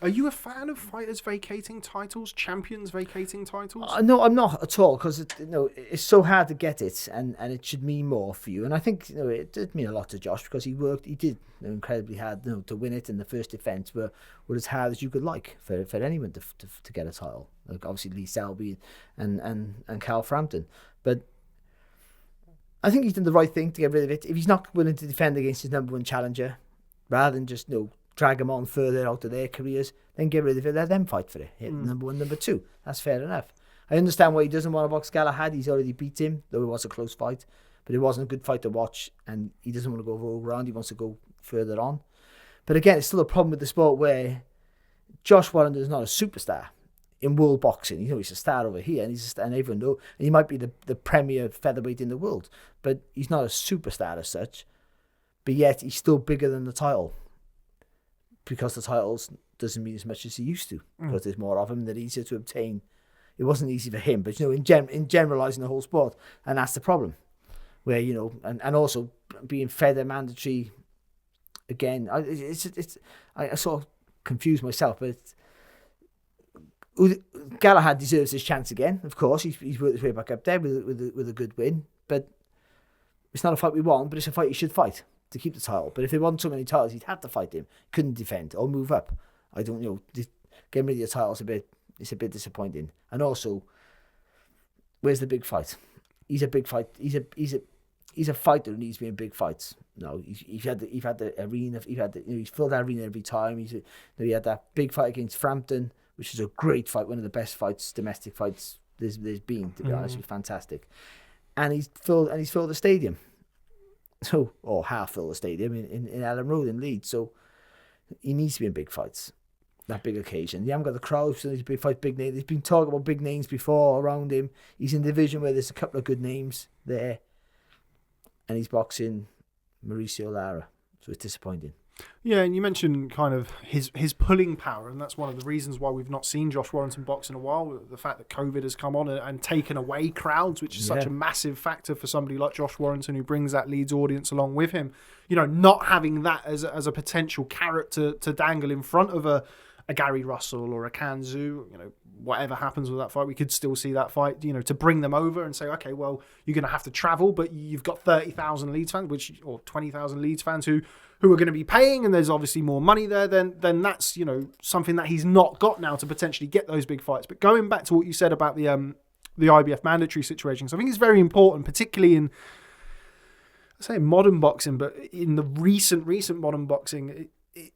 Are you a fan of fighters vacating titles, champions vacating titles? No, I'm not at all, because it's so hard to get it, and it should mean more for you. And I think it did mean a lot to Josh, because he did incredibly hard to win it, and the first defence were as hard as you could like for anyone to get a title. Like obviously Lee Selby and Carl Frampton, but I think he's done the right thing to get rid of it. If he's not willing to defend against his number one challenger, rather than just drag them on further out of their careers, then get rid of it, let them fight for it. Hit number one, number two. That's fair enough. I understand why he doesn't want to box Galahad. He's already beat him, though it was a close fight. But it wasn't a good fight to watch, and he doesn't want to go all round. He wants to go further on. But again, it's still a problem with the sport where Josh Warrington is not a superstar in world boxing. He's a star over here, and everyone knows. And he might be the premier featherweight in the world, but he's not a superstar as such. But yet, he's still bigger than the title, because the titles doesn't mean as much as he used to, because there's more of them, they're easier to obtain. It wasn't easy for him, but in generalising the whole sport, and that's the problem. Where and also being feather mandatory again, I sort of confused myself, but Galahad deserves his chance again. Of course, he's worked his way back up there with a good win, but it's not a fight we want, but it's a fight he should fight to keep the title. But if they won so many titles, he'd have to fight him. Couldn't defend or move up. I don't know. Getting rid of your titles it's a bit disappointing. And also, where's the big fight? He's a big fight. He's a fighter who needs to be in big fights. No, he's had the arena. He's filled that arena every time. He had that big fight against Frampton, which is a great fight, one of the best domestic fights there's been. To be honest, it was fantastic. And he's filled the stadium. Or half fill the stadium in Ellen Road in Leeds. So he needs to be in big fights, that big occasion. You haven't got the crowd, so he's big fight, big names. There's been talk about big names before around him. He's in a division where there's a couple of good names there, and he's boxing Mauricio Lara, so it's disappointing. Yeah, and you mentioned kind of his pulling power, and that's one of the reasons why we've not seen Josh Warrington box in a while. The fact that COVID has come on and taken away crowds, which is such a massive factor for somebody like Josh Warrington, who brings that Leeds audience along with him. Not having that as a potential carrot to dangle in front of a Gary Russell or a Kanzu, whatever happens with that fight, we could still see that fight, to bring them over and say, okay, well, you're going to have to travel, but you've got 30,000 Leeds fans, or 20,000 Leeds fans who are going to be paying, and there's obviously more money there, then that's, something that he's not got now to potentially get those big fights. But going back to what you said about the IBF mandatory situation, so I think it's very important, particularly in, I say modern boxing, but in the recent modern boxing,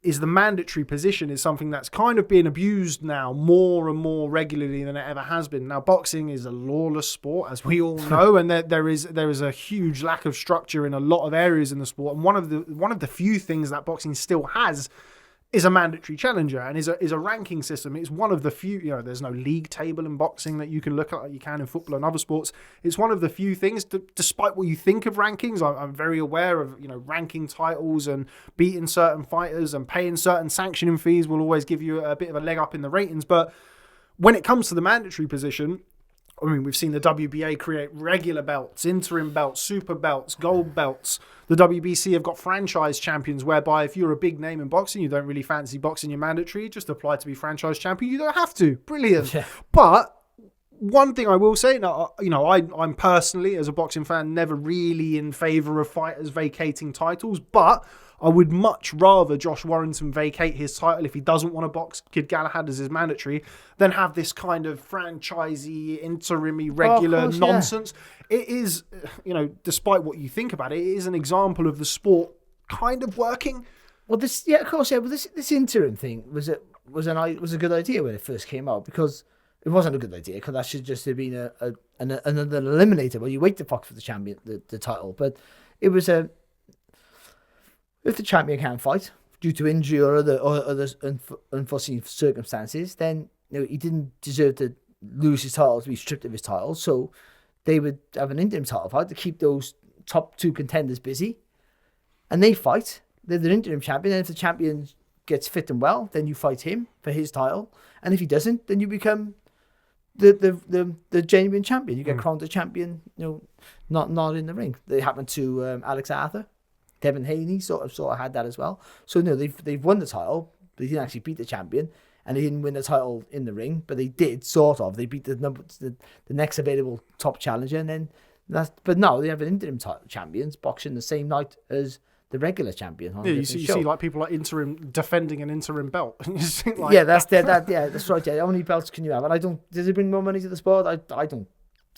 is the mandatory position is something that's kind of being abused now more and more regularly than it ever has been. Now, boxing is a lawless sport, as we all know, and there is a huge lack of structure in a lot of areas in the sport. And one of the few things that boxing still has is a mandatory challenger, and is a ranking system. It's one of the few, there's no league table in boxing that you can look at like you can in football and other sports. It's one of the few things, despite what you think of rankings, I'm very aware of, ranking titles and beating certain fighters and paying certain sanctioning fees will always give you a bit of a leg up in the ratings. But when it comes to the mandatory position, I mean, we've seen the WBA create regular belts, interim belts, super belts, gold belts. The WBC have got franchise champions, whereby if you're a big name in boxing, you don't really fancy boxing, you're mandatory, just apply to be franchise champion. You don't have to. Brilliant. Yeah. But one thing I will say, I'm personally, as a boxing fan, never really in favour of fighters vacating titles, but I would much rather Josh Warrington vacate his title if he doesn't want to box Kid Galahad as his mandatory than have this kind of franchisey, interim, regular nonsense. Yeah. It is, despite what you think about it, it is an example of the sport kind of working. Well, this interim thing was a good idea when it first came out, because it wasn't a good idea, because that should just have been another eliminator where you wait to box for the champion, the title. But it was if the champion can't fight due to injury or other unforeseen circumstances, then he didn't deserve to lose his title, to be stripped of his title. So they would have an interim title fight to keep those top two contenders busy, and they fight. They're the interim champion, and if the champion gets fit and well, then you fight him for his title, and if he doesn't, then you become the genuine champion. You get crowned a champion, not in the ring. They happened to Alex Arthur. Devin Haney sort of had that as well. So they've won the title, but they didn't actually beat the champion, and they didn't win the title in the ring, but they did sort of. They beat the next available top challenger, and then but now they have an interim title champions boxing the same night as the regular champion. Yeah, you see like people like interim defending an interim belt. Like, yeah, that's right. Yeah, how many belts can you have? And does it bring more money to the sport? I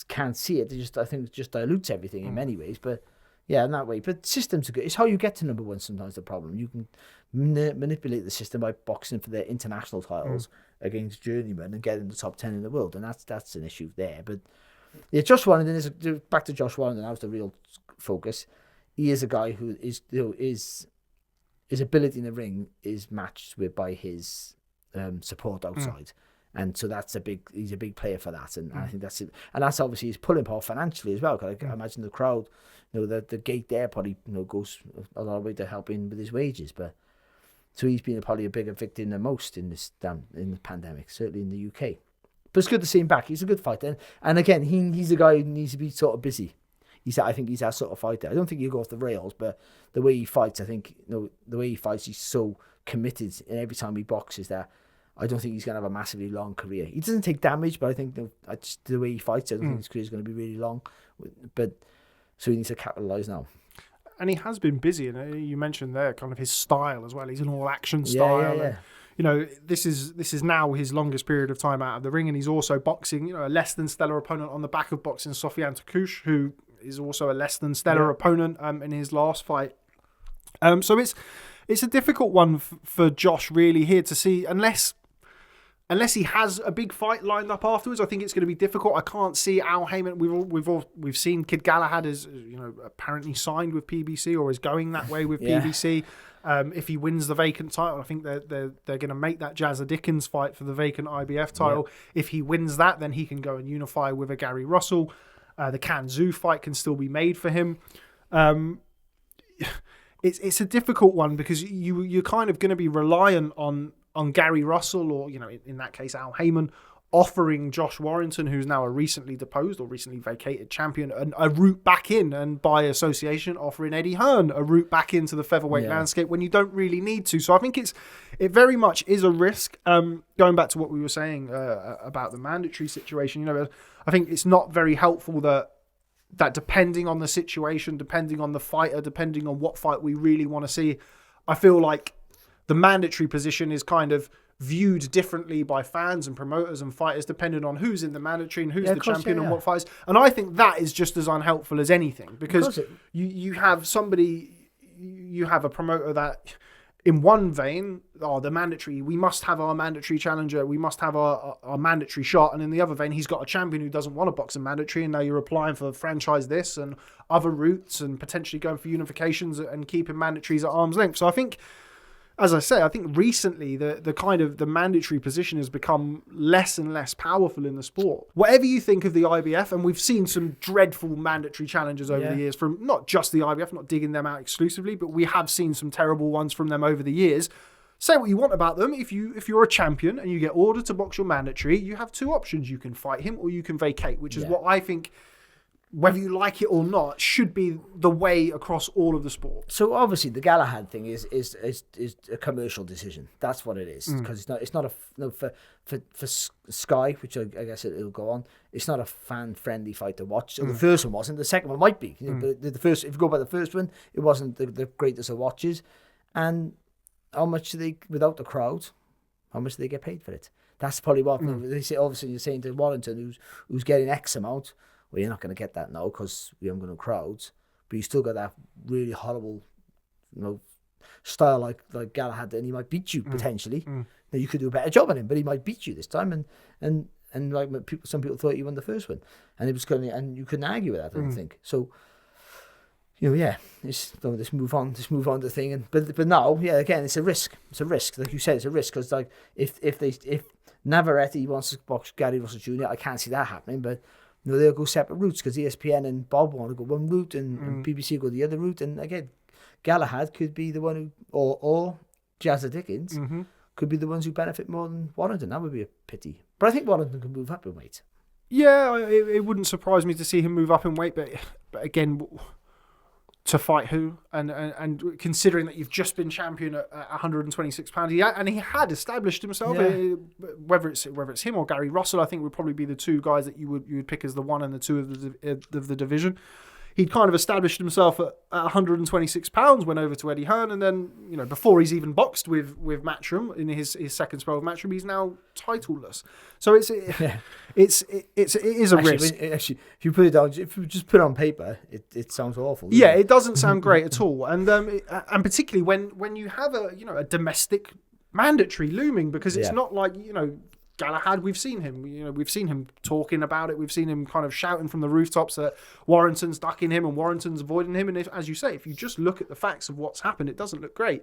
can't see it. I think it just dilutes everything in many ways. But yeah, in that way. But systems are good. It's how you get to number one. Sometimes the problem you can manipulate the system by boxing for the international titles against journeymen and getting the top 10 in the world, and that's an issue there. But yeah, Josh Warrington is back to Josh Warrington. That was the real focus. He is a guy who is, his ability in the ring is matched by his support outside, and so he's a big player for that, and I think that's it. And that's obviously his pulling power financially as well. Cause I imagine the crowd, the gate there probably goes a lot of way to helping with his wages, but so he's been probably a bigger victim than most in the pandemic, certainly in the UK. But it's good to see him back. He's a good fighter, and again, he's a guy who needs to be sort of busy. I think he's that sort of fighter. I don't think he'll go off the rails, but the way he fights, I think, the way he fights, he's so committed, and every time he boxes that, I don't think he's going to have a massively long career. He doesn't take damage, but I think the way he fights, I don't think his career is going to be really long. But so he needs to capitalise now. And he has been busy, and you mentioned there kind of his style as well. He's an all-action style. Yeah. And, this is now his longest period of time out of the ring, and he's also boxing, a less than stellar opponent on the back of boxing Sofiane Takouche, who is also a less than stellar opponent in his last fight. So it's a difficult one for Josh really here to see, unless he has a big fight lined up afterwards. I think it's going to be difficult. I can't see Al Heyman. We've seen Kid Galahad is apparently signed with PBC or is going that way with PBC. If he wins the vacant title, I think they're going to make that Jazza Dickens fight for the vacant IBF title. If he wins that, then he can go and unify with a Gary Russell. The Kanzu fight can still be made for him. It's a difficult one because you're kind of going to be reliant on Gary Russell or, in that case, Al Heyman, offering Josh Warrington, who's now a recently deposed or recently vacated champion, a route back in, and by association offering Eddie Hearn a route back into the featherweight landscape when you don't really need to. So I think it very much is a risk. Going back to what we were saying about the mandatory situation, I think it's not very helpful that depending on the situation, depending on the fighter, depending on what fight we really want to see, I feel like the mandatory position is kind of viewed differently by fans and promoters and fighters depending on who's in the mandatory and who's the champion and what fights. And I think that is just as unhelpful as anything, because you have a promoter that in one vein, the mandatory, we must have our mandatory challenger, we must have our mandatory shot, and in the other vein, he's got a champion who doesn't want to box in mandatory, and now you're applying for franchise this and other routes and potentially going for unifications and keeping mandatories at arm's length. So I think, as I say, I think recently the kind of the mandatory position has become less and less powerful in the sport. Whatever you think of the IBF, and we've seen some dreadful mandatory challenges over the years from not just the IBF, not digging them out exclusively, but we have seen some terrible ones from them over the years. Say what you want about them. If you're a champion and you get ordered to box your mandatory, you have two options. You can fight him or you can vacate, which is what I think, whether you like it or not, should be the way across all of the sport. So obviously the Galahad thing is a commercial decision. That's what it is, because it's not for Sky, which I guess it'll go on. It's not a fan friendly fight to watch. So the first one wasn't. The second one might be. But the first, if you go by the first one, it wasn't the greatest of watches. And how much do they, without the crowd, how much do they get paid for it? That's probably what they say. Obviously, you're saying to Warrington, who's getting X amount. Well, you're not going to get that now because we haven't got no crowds. But you still got that really horrible, style like Galahad, and he might beat you potentially. Now you could do a better job on him, but he might beat you this time. And like some people thought you won the first one, and it was and you couldn't argue with that. I don't think so. Let's move on to the thing. But now, again, it's a risk. It's a risk, like you said, it's a risk because like if Navarrete wants to box Gary Russell Jr., I can't see that happening, but. They'll go separate routes because ESPN and Bob want to go one route and BBC go the other route. And again, Galahad could be the one who, or Jazza Dickens could be the ones who benefit more than Warrington. That would be a pity. But I think Warrington can move up in weight. Yeah, it wouldn't surprise me to see him move up in weight. But again, to fight who, and considering that you've just been champion at 126 pounds, he had established himself. Whether it's him or Gary Russell, I think would probably be the two guys that you would pick as the 1 and the 2 of the division. He'd kind of established himself at 126 pounds, went over to Eddie Hearn, and then, you know, before he's even boxed with Matchroom in his second spell of Matchroom, he's now titleless. So it is a risk. Actually, if you put it down, if you just put it on paper, it sounds awful. Yeah, it doesn't sound great at all, and particularly when you have a domestic mandatory looming, because it's not like, you know, Galahad, we've seen him talking about it. We've seen him kind of shouting from the rooftops that Warrington's ducking him and Warrington's avoiding him. And as you say, if you just look at the facts of what's happened, it doesn't look great.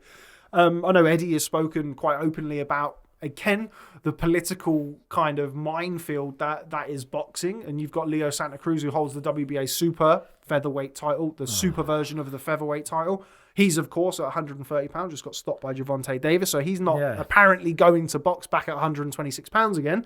I know Eddie has spoken quite openly about, again, the political kind of minefield that is boxing. And you've got Leo Santa Cruz, who holds the WBA super featherweight title, the super version of the featherweight title. He's, of course, at 130 pounds, just got stopped by Gervonta Davis, so he's not apparently going to box back at 126 pounds again.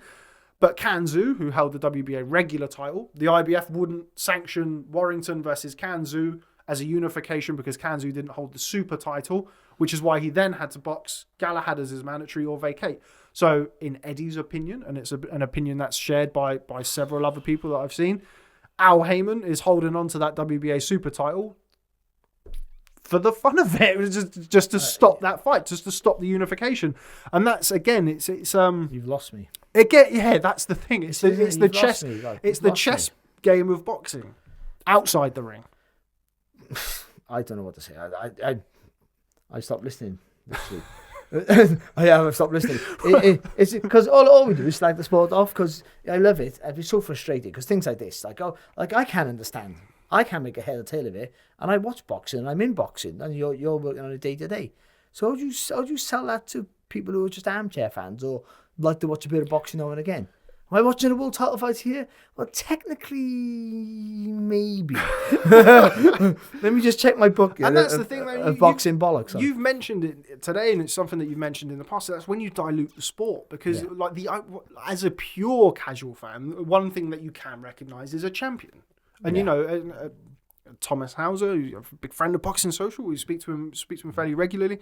But Kanzu, who held the WBA regular title, the IBF wouldn't sanction Warrington versus Kanzu as a unification because Kanzu didn't hold the super title, which is why he then had to box Galahad as his mandatory or vacate. So in Eddie's opinion, and it's an opinion that's shared by several other people that I've seen, Al Heyman is holding on to that WBA super title for the fun of it. It was just to stop that fight, just to stop the unification. And that's, again, it's you've lost me. Again, that's the thing. It's the chess. It's the chess game of boxing outside the ring. I don't know what to say. I stopped listening this week. I've stopped listening. It's because all we do is slag the sport off, because I love it. I'd be so frustrated because things like this, like I can't understand. I can't make a head or tail of it, and I watch boxing, and I'm in boxing, and you're working on a day to day. So how do you sell that to people who are just armchair fans or like to watch a bit of boxing now and again? Am I watching a world title fight here? Well, technically, maybe. Let me just check my book. And that's the thing, though. Boxing bollocks. You've mentioned it today, and it's something that you've mentioned in the past. That's when you dilute the sport, because as a pure casual fan, one thing that you can recognise is a champion. And you know, Thomas Hauser, who's a big friend of Boxing Social, we speak to him fairly regularly.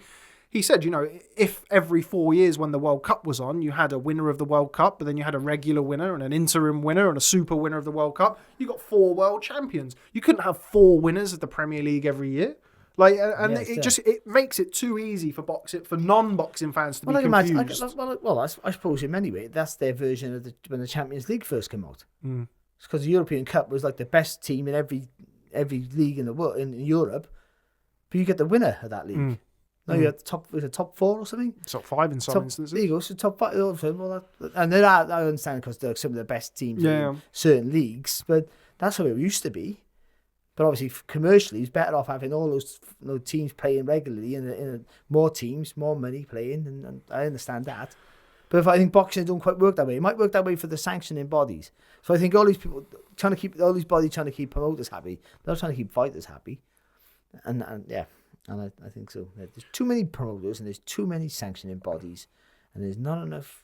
He said, you know, if every 4 years when the World Cup was on, you had a winner of the World Cup, but then you had a regular winner and an interim winner and a super winner of the World Cup, you got 4 world champions. You couldn't have 4 winners of the Premier League every year. Like, and it makes it too easy for non-boxing fans to be confused. I suppose in many ways that's their version of when the Champions League first came out. It's because the European Cup was like the best team in every league in the world in Europe, but you get the winner of that league. No, you had the top 4 or something. Top 5 in some instances. There you go. So top 5. And then I understand because they're some of the best teams in certain leagues, but that's how it used to be. But obviously, commercially, it's better off having all those teams playing regularly and more teams, more money playing, and I understand that. But if I think boxing don't quite work that way, it might work that way for the sanctioning bodies. So I think all these people trying to keep promoters happy, they're trying to keep fighters happy, and I think so. There's too many promoters and there's too many sanctioning bodies, and there's not enough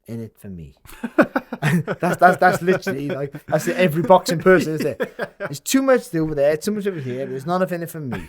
in it for me. that's literally like that's every boxing person, isn't it? There's too much over there, too much over here, but there's not enough in it for me.